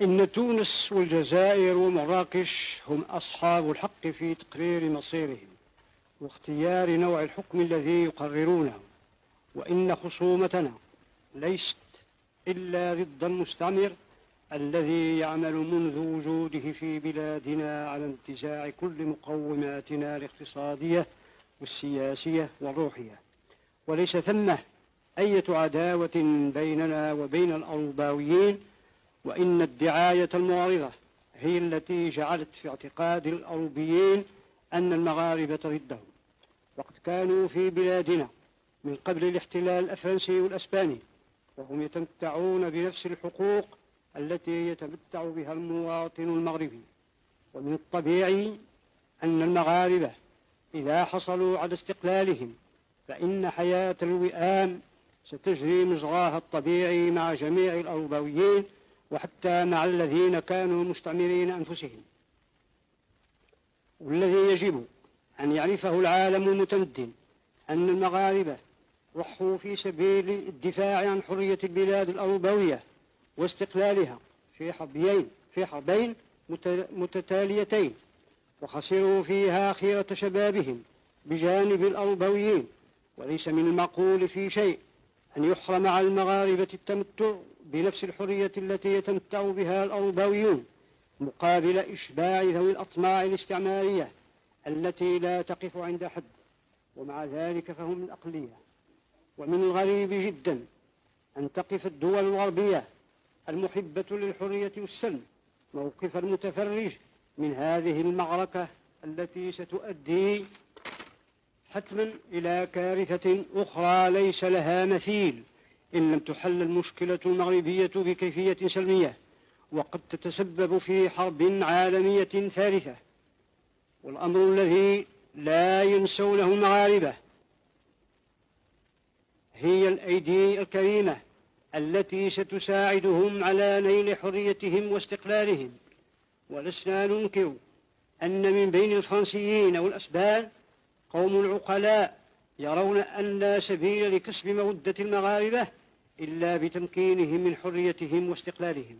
إن تونس والجزائر ومراكش هم أصحاب الحق في تقرير مصيرهم واختيار نوع الحكم الذي يقررونه، وإن خصومتنا ليست إلا ضد المستعمر الذي يعمل منذ وجوده في بلادنا على انتزاع كل مقوماتنا الاقتصادية والسياسية والروحية، وليس ثمة أية عداوة بيننا وبين الأوروباويين، وإن الدعاية المعارضة هي التي جعلت في اعتقاد الأوروبيين أن المغاربة ضدهم، وقد كانوا في بلادنا من قبل الاحتلال الفرنسي والأسباني، وهم يتمتعون بنفس الحقوق التي يتمتع بها المواطن المغربي. ومن الطبيعي أن المغاربة إذا حصلوا على استقلالهم فإن حياة الوئام ستجري مجراها الطبيعي مع جميع الأوروبيين، وحتى مع الذين كانوا مستعمرين أنفسهم. والذي يجب أن يعرفه العالم المتمدن أن المغاربة ضحوا في سبيل الدفاع عن حرية البلاد الأوروبية واستقلالها في حربين متتاليتين، وخسروا فيها خيرة شبابهم بجانب الأوروبيين، وليس من المعقول في شيء أن يحرم على المغاربة التمتع بنفس الحرية التي يتمتع بها الأوروبيون مقابل إشباع ذوي الأطماع الاستعمارية التي لا تقف عند حد، ومع ذلك فهم من أقلية. ومن الغريب جدا أن تقف الدول الغربية المحبة للحرية والسلم موقف المتفرج من هذه المعركة التي ستؤدي حتما إلى كارثة أخرى ليس لها مثيل إن لم تحل المشكلة المغربية بكيفية سلمية، وقد تتسبب في حرب عالمية ثالثة. والأمر الذي لا ينسونه المغاربة هي الأيدي الكريمة التي ستساعدهم على نيل حريتهم واستقلالهم. ولسنا ننكر أن من بين الفرنسيين والأسبان قوم العقلاء يرون أن لا سبيل لكسب مودة المغاربة إلا بتمكينهم من حريتهم واستقلالهم.